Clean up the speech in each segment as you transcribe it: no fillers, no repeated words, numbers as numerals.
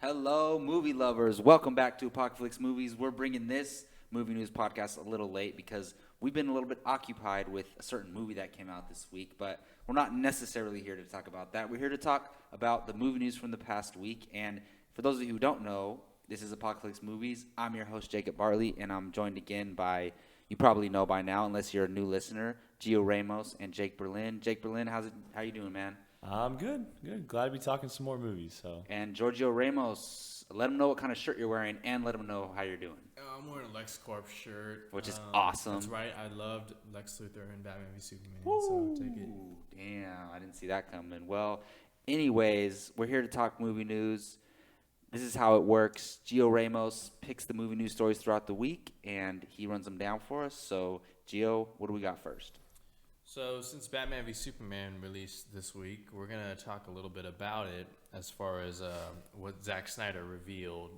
Hello, movie lovers. Welcome back to Apocalypse Movies. We're bringing this movie news podcast a little late because we've been a little bit occupied with a certain movie that came out this week, but we're not necessarily here to talk about that. We're here to talk about the movie news from the past week. And for those of you who don't know, this is Apocalypse Movies. I'm your host, Jacob Bartley, and I'm joined again by, you probably know by now, unless you're a new listener, Gio Ramos and Jake Berlin. Jake Berlin, how you doing, man? I'm good. Glad to be talking some more movies. So. And Giorgio Ramos, let him know what kind of shirt you're wearing and let him know how you're doing. I'm wearing a LexCorp shirt. Which is awesome. That's right. I loved Lex Luthor and Batman v Superman. Woo. So take it. Damn, I didn't see that coming. Well, anyways, we're here to talk movie news. This is how it works. Gio Ramos picks the movie news stories throughout the week, and he runs them down for us. So, Gio, what do we got first? So since Batman v Superman released this week, we're going to talk a little bit about it as far as what Zack Snyder revealed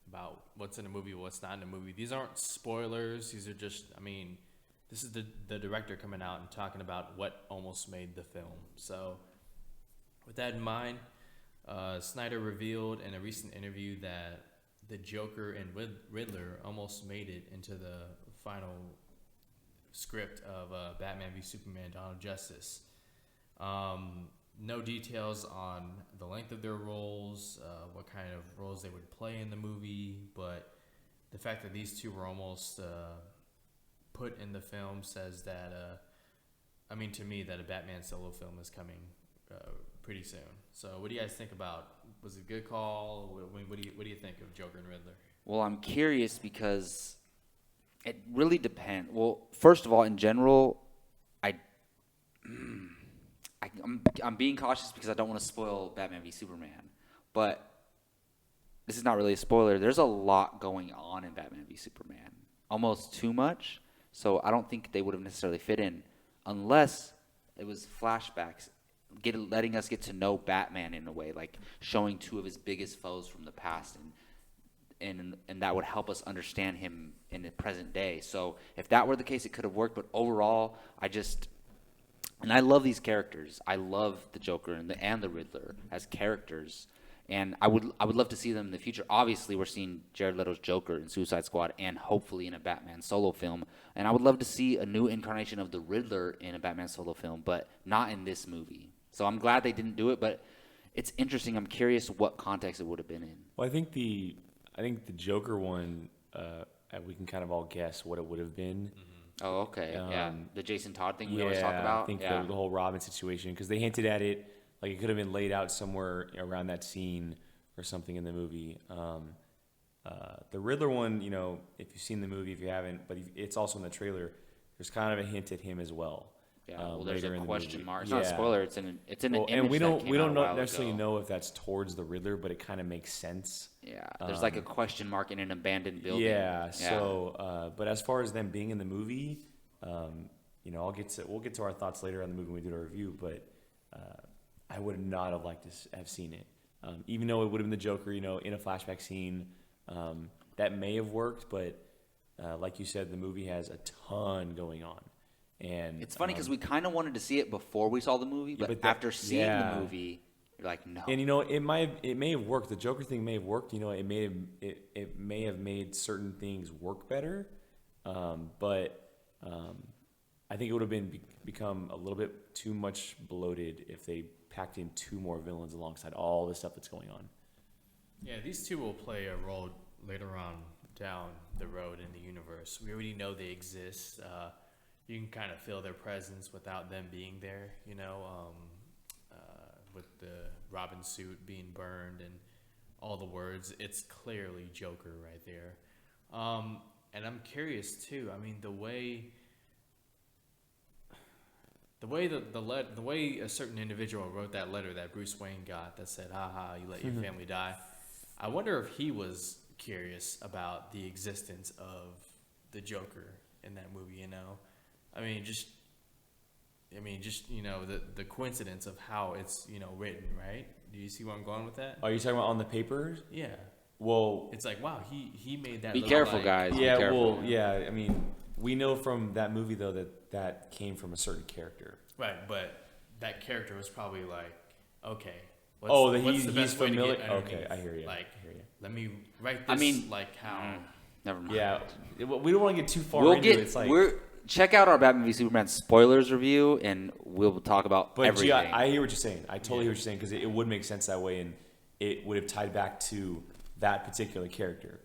about what's in the movie, what's not in the movie. These aren't spoilers. These are just, this is the director coming out and talking about what almost made the film. So with that in mind, Snyder revealed in a recent interview that the Joker and Riddler almost made it into the final script of Batman v Superman: Dawn of Justice. No details on the length of their roles, what kind of roles they would play in the movie, but the fact that these two were almost put in the film says that, to me, that a Batman solo film is coming pretty soon. So what do you guys think about, was it a good call? What do you think of Joker and Riddler? Well, I'm curious because it really depends. Well, first of all, in general, I'm being cautious because I don't want to spoil Batman v Superman. But this is not really a spoiler. There's a lot going on in Batman v Superman, almost too much. So I don't think they would have necessarily fit in unless it was flashbacks, letting us get to know Batman in a way, like showing two of his biggest foes from the past, and that would help us understand him in the present day. So if that were the case, it could have worked. But overall, I love these characters. I love the Joker and the Riddler as characters, and I would love to see them in the future. Obviously, we're seeing Jared Leto's Joker in Suicide Squad, and hopefully in a Batman solo film. And I would love to see a new incarnation of the Riddler in a Batman solo film, but not in this movie. So I'm glad they didn't do it, but it's interesting. I'm curious what context it would have been in. Well, I think the Joker one, we can kind of all guess what it would have been. Mm-hmm. Oh, okay. Yeah, the Jason Todd thing we always talk about. I think the whole Robin situation, because they hinted at it, like it could have been laid out somewhere around that scene or something in the movie. The Riddler one, if you've seen the movie, if you haven't, but it's also in the trailer, there's kind of a hint at him as well. Yeah, well, there's a question mark. It's not a spoiler. It's in an image and we don't necessarily know if that's towards the Riddler, but it kind of makes sense. Yeah, there's like a question mark in an abandoned building. Yeah. So, but as far as them being in the movie, we'll get to our thoughts later on the movie when we do our review. But I would not have liked to have seen it, even though it would have been the Joker, in a flashback scene. That may have worked, but like you said, the movie has a ton going on. And it's funny because we kind of wanted to see it before we saw the movie, but after seeing the movie, you're like, no. And it may have worked. The Joker thing may have worked. It may have made certain things work better. But I think it would have become a little bit too much bloated if they packed in two more villains alongside all the stuff that's going on. Yeah, these two will play a role later on down the road in the universe. We already know they exist. You can kind of feel their presence without them being there, with the Robin suit being burned and all the words. It's clearly Joker right there. And I'm curious too. The way a certain individual wrote that letter that Bruce Wayne got that said, "Haha, you let your family die." I wonder if he was curious about the existence of the Joker in that movie. The coincidence of how it's written, right? Do you see where I'm going with that? Are you talking about on the paper? Yeah. Well, it's like, wow, he made that. Be careful, guys. Yeah. Be careful. Well, yeah. We know from that movie though that came from a certain character. Right, but that character was probably like, okay, what's the he's best way to familiar. get Okay, underneath? I hear you. Like, I hear you. let me write this. I mean, like how. Never mind. Yeah, we don't want to get too far We'll into get it. It's like, check out our Batman v Superman spoilers review, and we'll talk about but everything. I hear what you're saying. I totally hear what you're saying because it would make sense that way, and it would have tied back to that particular character.